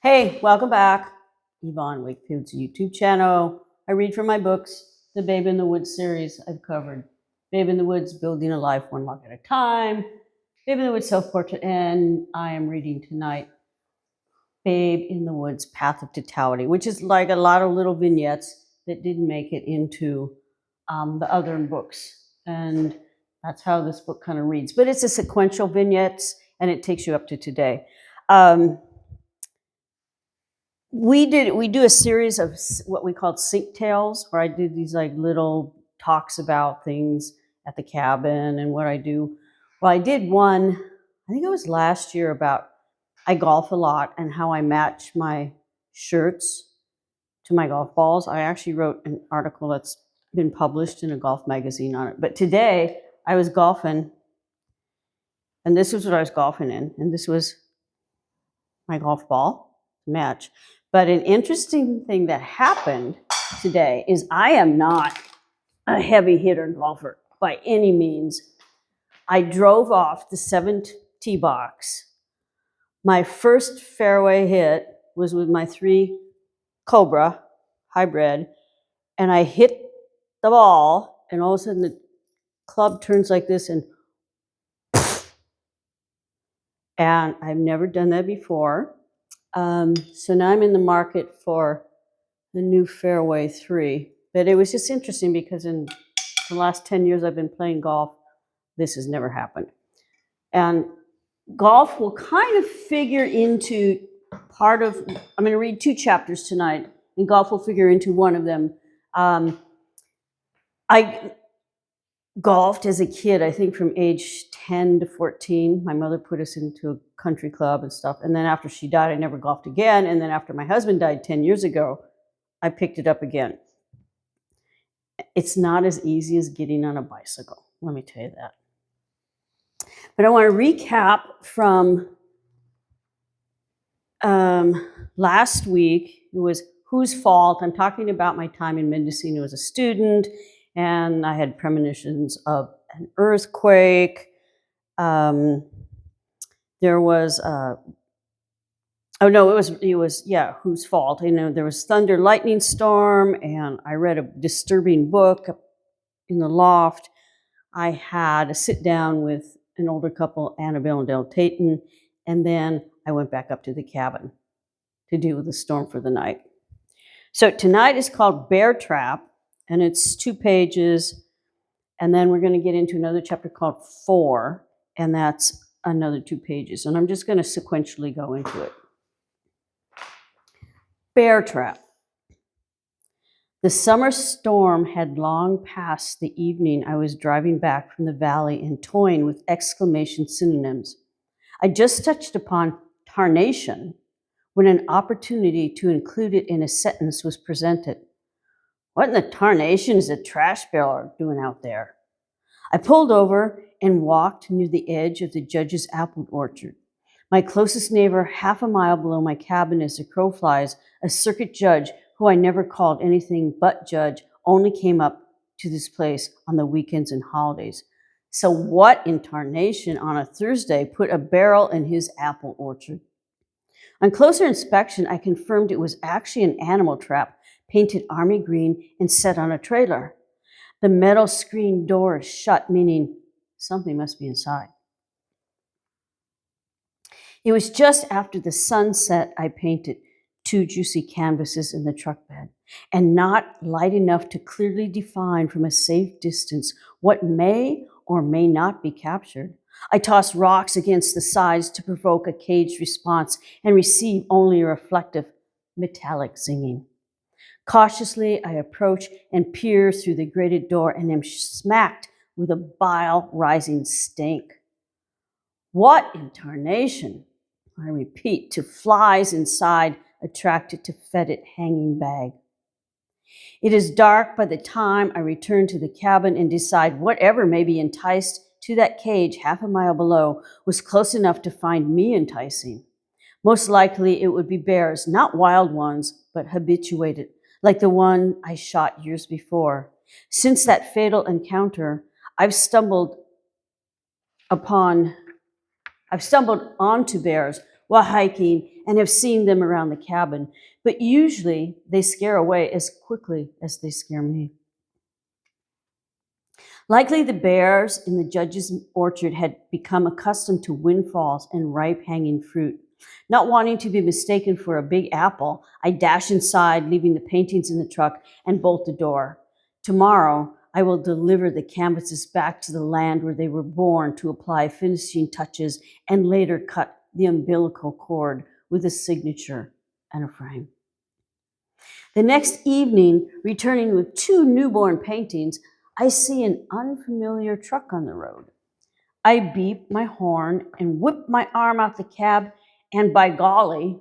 Hey, welcome back. Yvonne Wakefield's YouTube channel. I read from my books, the Babe in the Woods series I've covered. Babe in the Woods, Building a Life One Log at a Time. Babe in the Woods, Self-Portrait, and I am reading tonight Babe in the Woods, Path of Totality, which is like a lot of little vignettes that didn't make it into the other books. And that's how this book kind of reads. But it's a sequential vignettes, and it takes you up to today. We do a series of what we called sync tales, where I do these like little talks about things at the cabin and what I do. Well, I did one, I think it was last year, about I golf a lot and how I match my shirts to my golf balls. I actually wrote an article that's been published in a golf magazine on it. But today I was golfing, and this was what I was golfing in, and this was my golf ball match. But an interesting thing that happened today is I am not a heavy hitter golfer by any means. I drove off the 7th tee box. My first fairway hit was with my 3 Cobra hybrid, and I hit the ball, and all of a sudden the club turns like this, and I've never done that before. So now I'm in the market for the new fairway 3. But it was just interesting because in the last 10 years I've been playing golf, this has never happened. And golf will kind of figure into part of, I'm going to read 2 chapters tonight, and golf will figure into one of them. I golfed as a kid, I think from age 10 to 14. My mother put us into a country club and stuff. And then after she died, I never golfed again. And then after my husband died 10 years ago, I picked it up again. It's not as easy as getting on a bicycle, let me tell you that. But I want to recap from last week. It was Whose Fault? I'm talking about my time in Mendocino as a student, and I had premonitions of an earthquake. There was Whose Fault? You know, there was thunder, lightning storm, and I read a disturbing book up in the loft. I had a sit down with an older couple, Annabelle and Dale Tayton, and then I went back up to the cabin to deal with the storm for the night. So tonight is called Bear Trap, and it's 2 pages, and then we're going to get into another chapter called Fore, and that's another 2 pages, and I'm just going to sequentially go into it. Bear Trap. The summer storm had long passed the evening I was driving back from the valley and toying with exclamation synonyms. I just touched upon tarnation when an opportunity to include it in a sentence was presented. What in the tarnation is a trash barrel doing out there? I pulled over and walked near the edge of the judge's apple orchard. My closest neighbor, half a mile below my cabin as the crow flies, a circuit judge who I never called anything but judge, only came up to this place on the weekends and holidays. So what in tarnation on a Thursday put a barrel in his apple orchard? On closer inspection, I confirmed it was actually an animal trap, painted army green and set on a trailer. The metal screen door is shut, meaning something must be inside. It was just after the sunset I painted 2 juicy canvases in the truck bed, and not light enough to clearly define from a safe distance what may or may not be captured. I tossed rocks against the sides to provoke a caged response and receive only a reflective, metallic zinging. Cautiously, I approach and peer through the grated door and am smacked with a bile-rising stink. What in tarnation? I repeat, to flies inside, attracted to fetid hanging bag. It is dark by the time I return to the cabin and decide whatever may be enticed to that cage half a mile below was close enough to find me enticing. Most likely it would be bears, not wild ones, but habituated, like the one I shot years before. Since that fatal encounter, I've stumbled onto bears while hiking and have seen them around the cabin, but usually they scare away as quickly as they scare me. Likely the bears in the judge's orchard had become accustomed to windfalls and ripe hanging fruit. Not wanting to be mistaken for a big apple, I dash inside, leaving the paintings in the truck, and bolt the door. Tomorrow, I will deliver the canvases back to the land where they were born to apply finishing touches and later cut the umbilical cord with a signature and a frame. The next evening, returning with 2 newborn paintings, I see an unfamiliar truck on the road. I beep my horn and whip my arm out the cab, and by golly,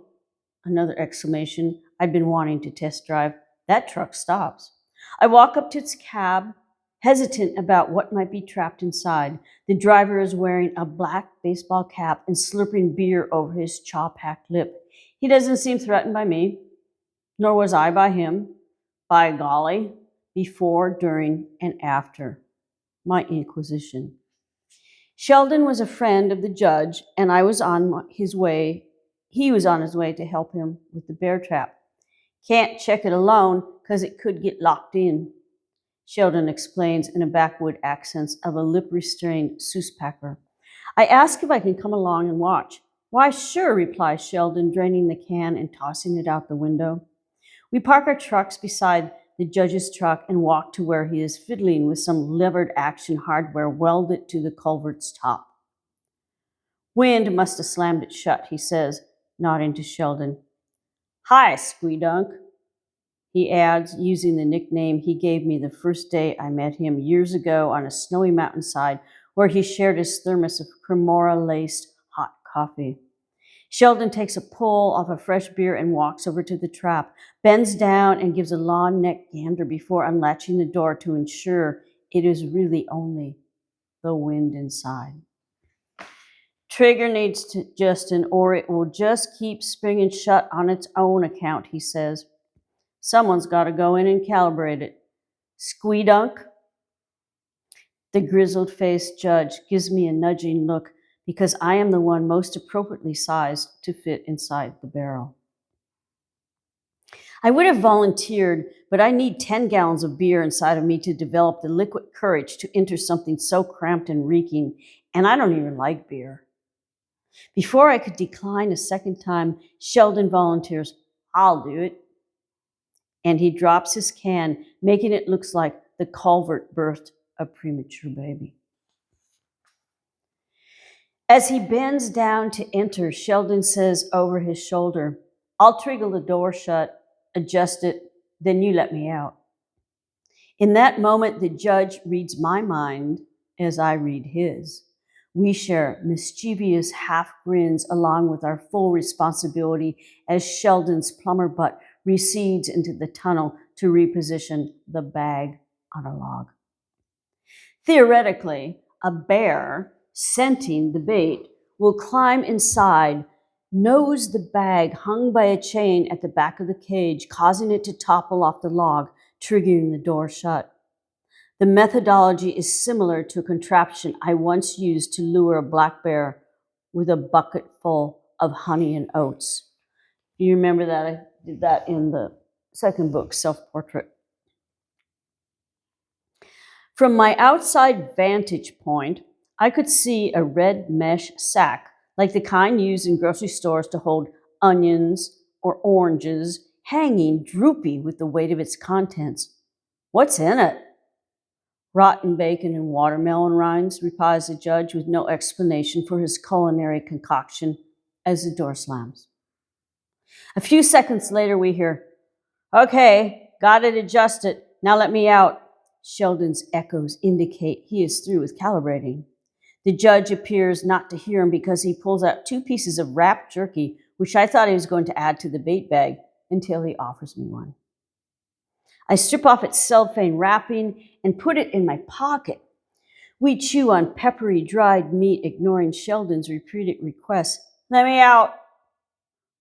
another exclamation I'd been wanting to test drive, that truck stops. I walk up to its cab, hesitant about what might be trapped inside. The driver is wearing a black baseball cap and slurping beer over his chaw-packed lip. He doesn't seem threatened by me, nor was I by him. By golly, before, during, and after my inquisition. Sheldon was a friend of the judge, and he was on his way to help him with the bear trap. Can't check it alone because it could get locked in, Sheldon explains in a backwood accent of a lip-restrained souspacker. I ask if I can come along and watch. Why, sure, replies Sheldon, draining the can and tossing it out the window. We park our trucks beside the judge's truck and walk to where he is fiddling with some levered action hardware welded to the culvert's top. Wind must have slammed it shut, he says, nodding to Sheldon. Hi, Squeedunk, he adds, using the nickname he gave me the first day I met him years ago on a snowy mountainside where he shared his thermos of Cremora-laced hot coffee. Sheldon takes a pull off a fresh beer and walks over to the trap, bends down and gives a long neck gander before unlatching the door to ensure it is really only the wind inside. Trigger needs to Justin, or it will just keep springing shut on its own account, he says. Someone's got to go in and calibrate it. Squeedunk? The grizzled-faced judge gives me a nudging look because I am the one most appropriately sized to fit inside the barrel. I would have volunteered, but I need 10 gallons of beer inside of me to develop the liquid courage to enter something so cramped and reeking, and I don't even like beer. Before I could decline a second time, Sheldon volunteers, I'll do it. And he drops his can, making it look like the culvert birthed a premature baby. As he bends down to enter, Sheldon says over his shoulder, I'll trigger the door shut, adjust it, then you let me out. In that moment, the judge reads my mind as I read his. We share mischievous half grins along with our full responsibility as Sheldon's plumber butt recedes into the tunnel to reposition the bag on a log. Theoretically, a bear, scenting the bait, will climb inside, nose the bag hung by a chain at the back of the cage, causing it to topple off the log, triggering the door shut. The methodology is similar to a contraption I once used to lure a black bear with a bucket full of honey and oats. Do you remember that? I did that in the second book, Self-Portrait. From my outside vantage point, I could see a red mesh sack, like the kind used in grocery stores to hold onions or oranges, hanging droopy with the weight of its contents. What's in it? Rotten bacon and watermelon rinds, replies the judge with no explanation for his culinary concoction as the door slams. A few seconds later, we hear, okay, got it adjusted, now let me out. Sheldon's echoes indicate he is through with calibrating. The judge appears not to hear him because he pulls out 2 pieces of wrapped jerky, which I thought he was going to add to the bait bag, until he offers me one. I strip off its cellophane wrapping and put it in my pocket. We chew on peppery, dried meat, ignoring Sheldon's repeated request. Let me out.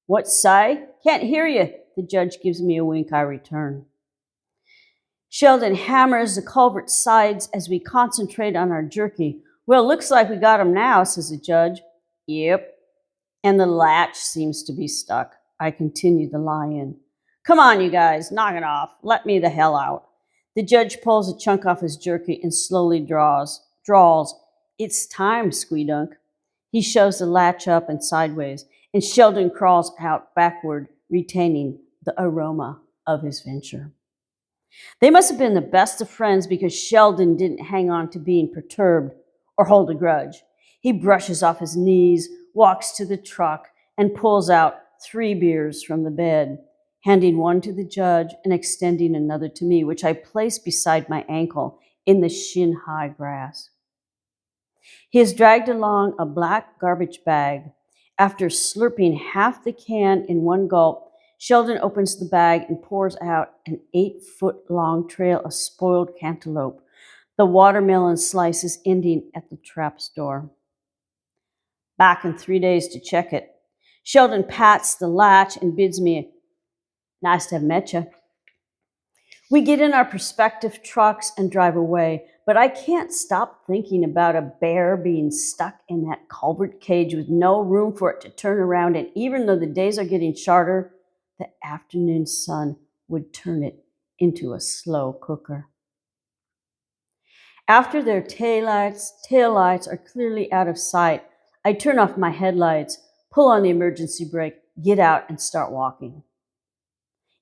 What say? Can't hear you. The judge gives me a wink. I return. Sheldon hammers the culvert sides as we concentrate on our jerky. Well, looks like we got him now, says the judge. Yep. and the latch seems to be stuck. I continue the lie-in. Come on, you guys, knock it off. Let me the hell out. The judge pulls a chunk off his jerky and slowly drawls. It's time, Squeedunk. He shoves the latch up and sideways, and Sheldon crawls out backward, retaining the aroma of his venture. They must have been the best of friends because Sheldon didn't hang on to being perturbed or hold a grudge. He brushes off his knees, walks to the truck, and pulls out 3 beers from the bed, handing one to the judge and extending another to me, which I place beside my ankle in the shin-high grass. He has dragged along a black garbage bag. After slurping half the can in one gulp, Sheldon opens the bag and pours out an 8-foot-long trail of spoiled cantaloupe, the watermelon slices ending at the trap's door. Back in 3 days to check it. Sheldon pats the latch and bids me, nice to have met you. We get in our prospective trucks and drive away, but I can't stop thinking about a bear being stuck in that culvert cage with no room for it to turn around, and even though the days are getting shorter, the afternoon sun would turn it into a slow cooker. After their taillights are clearly out of sight, I turn off my headlights, pull on the emergency brake, get out, and start walking.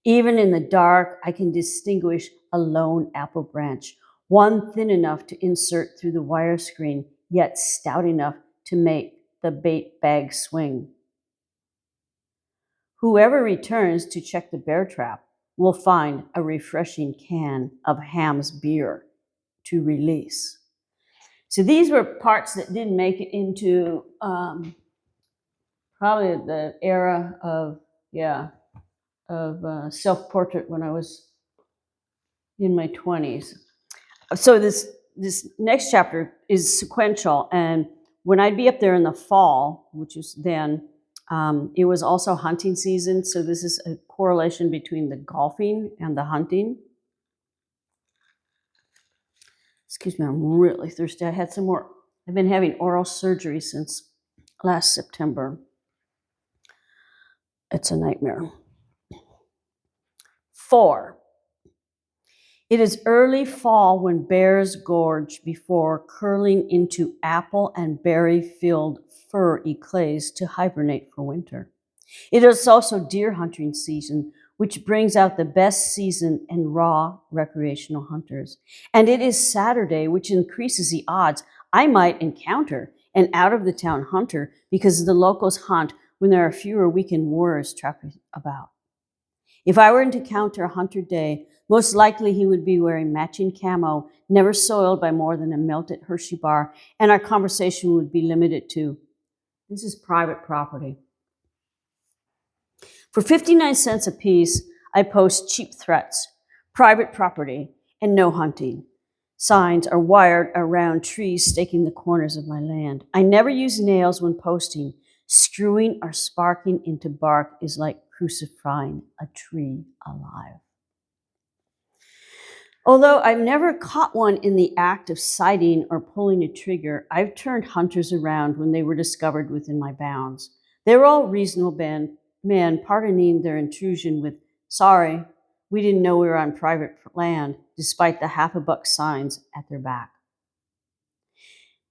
Even in the dark, I can distinguish a lone apple branch, one thin enough to insert through the wire screen, yet stout enough to make the bait bag swing. Whoever returns to check the bear trap will find a refreshing can of Ham's beer to release. So these were parts that didn't make it into probably the era of self-portrait when I was in my 20s. So this next chapter is sequential, and when I'd be up there in the fall, which is then, it was also hunting season, so this is a correlation between the golfing and the hunting. Excuse me, I'm really thirsty. I've been having oral surgery since last September. It's a nightmare. Fore. It is early fall when bears gorge before curling into apple and berry-filled fir eclairs to hibernate for winter. It is also deer hunting season, which brings out the best seasoned and raw recreational hunters. And it is Saturday, which increases the odds I might encounter an out-of-the-town hunter because the locals hunt when there are fewer weekend warriors trapping about. If I were to encounter a hunter day, most likely he would be wearing matching camo, never soiled by more than a melted Hershey bar, and our conversation would be limited to, this is private property. For 59 cents a piece, I post cheap threats, private property, and no hunting. Signs are wired around trees staking the corners of my land. I never use nails when posting. Screwing or sparking into bark is like crucifying a tree alive. Although I've never caught one in the act of sighting or pulling a trigger, I've turned hunters around when they were discovered within my bounds. They were all reasonable men pardoning their intrusion with, sorry, we didn't know we were on private land, despite the $50 signs at their back.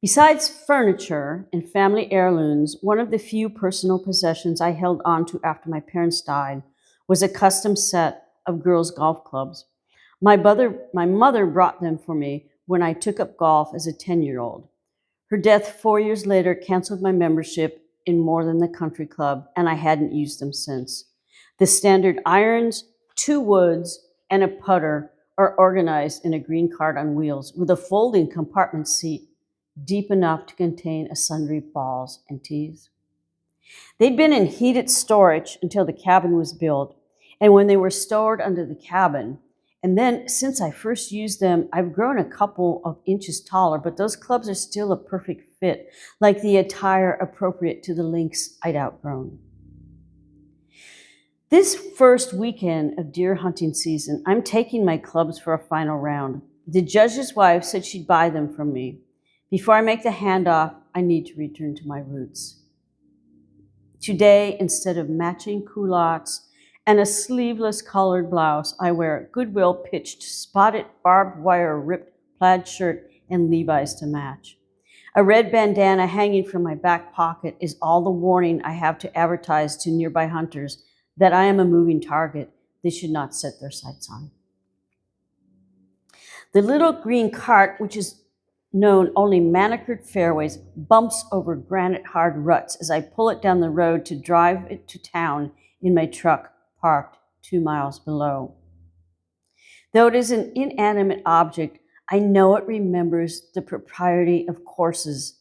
Besides furniture and family heirlooms, one of the few personal possessions I held on to after my parents died was a custom set of girls' golf clubs. My mother brought them for me when I took up golf as a 10-year-old. Her death 4 years later canceled my membership in More Than the Country Club, and I hadn't used them since. The standard irons, 2 woods, and a putter are organized in a green cart on wheels with a folding compartment seat deep enough to contain a sundry balls and tees. They'd been in heated storage until the cabin was built, and when they were stored under the cabin, and then since I first used them, I've grown a couple of inches taller, but those clubs are still a perfect fit, like the attire appropriate to the lynx I'd outgrown. This first weekend of deer hunting season, I'm taking my clubs for a final round. The judge's wife said she'd buy them from me. Before I make the handoff, I need to return to my roots. Today, instead of matching culottes and a sleeveless colored blouse, I wear a Goodwill pitched, spotted barbed wire ripped plaid shirt and Levi's to match. A red bandana hanging from my back pocket is all the warning I have to advertise to nearby hunters that I am a moving target they should not set their sights on. The little green cart, which is known only manicured fairways, bumps over granite-hard ruts as I pull it down the road to drive it to town in my truck parked 2 miles below. Though it is an inanimate object, I know it remembers the propriety of courses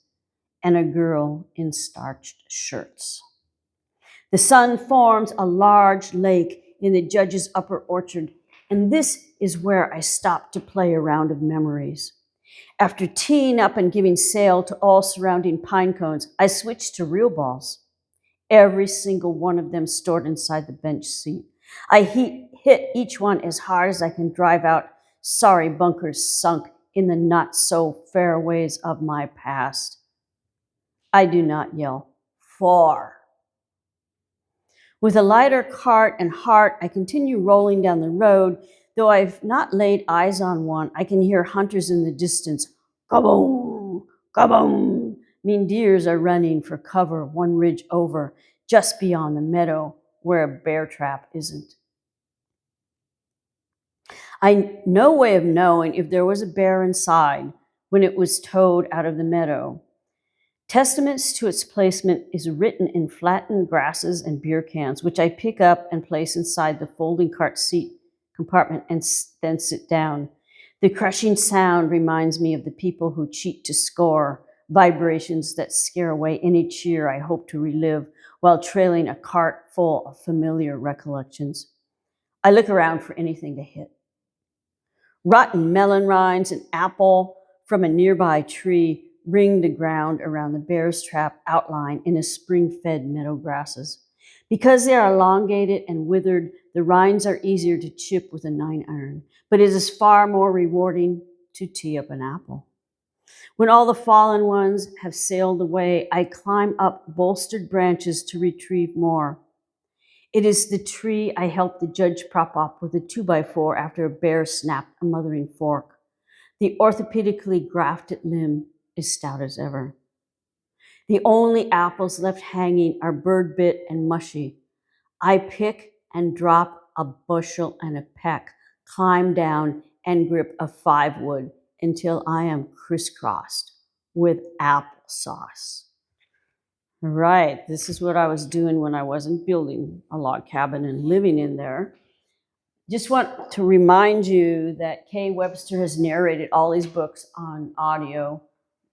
and a girl in starched shirts. The sun forms a large lake in the judge's upper orchard, and this is where I stop to play a round of memories. After teeing up and giving sail to all surrounding pine cones, I switch to real balls, every single one of them stored inside the bench seat. I hit each one as hard as I can drive out sorry bunkers sunk in the not-so-fair ways of my past. I do not yell, "Fore." With a lighter cart and heart, I continue rolling down the road. Though I've not laid eyes on one, I can hear hunters in the distance. Kaboom, kaboom. Mean deers are running for cover one ridge over, just beyond the meadow where a bear trap isn't. I no way of knowing if there was a bear inside when it was towed out of the meadow. Testaments to its placement is written in flattened grasses and beer cans, which I pick up and place inside the folding cart seat compartment and then sit down. The crushing sound reminds me of the people who cheat to score, vibrations that scare away any cheer I hope to relive while trailing a cart full of familiar recollections. I look around for anything to hit. Rotten melon rinds and apple from a nearby tree ring the ground around the bear's trap outline in a spring-fed meadow grasses. Because they are elongated and withered, the rinds are easier to chip with a 9-iron, but it is far more rewarding to tee up an apple. When all the fallen ones have sailed away, I climb up bolstered branches to retrieve more. It is the tree I helped the judge prop up with a 2x4 after a bear snapped a mothering fork. The orthopedically grafted limb is stout as ever. The only apples left hanging are bird-bit and mushy. I pick and drop a bushel and a peck, climb down and grip a 5-wood until I am crisscrossed with applesauce. Right, this is what I was doing when I wasn't building a log cabin and living in there. Just want to remind you that Kay Webster has narrated all these books on audio,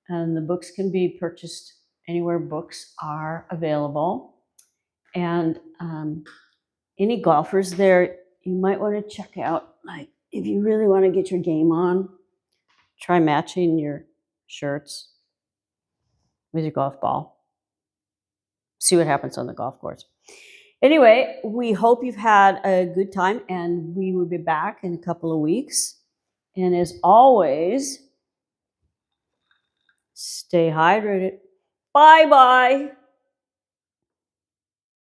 and the books can be purchased anywhere books are available. And any golfers there, you might want to check out, like, if you really want to get your game on, try matching your shirts with your golf ball. See what happens on the golf course. Anyway, we hope you've had a good time, and we will be back in a couple of weeks. And as always, stay hydrated. Bye-bye.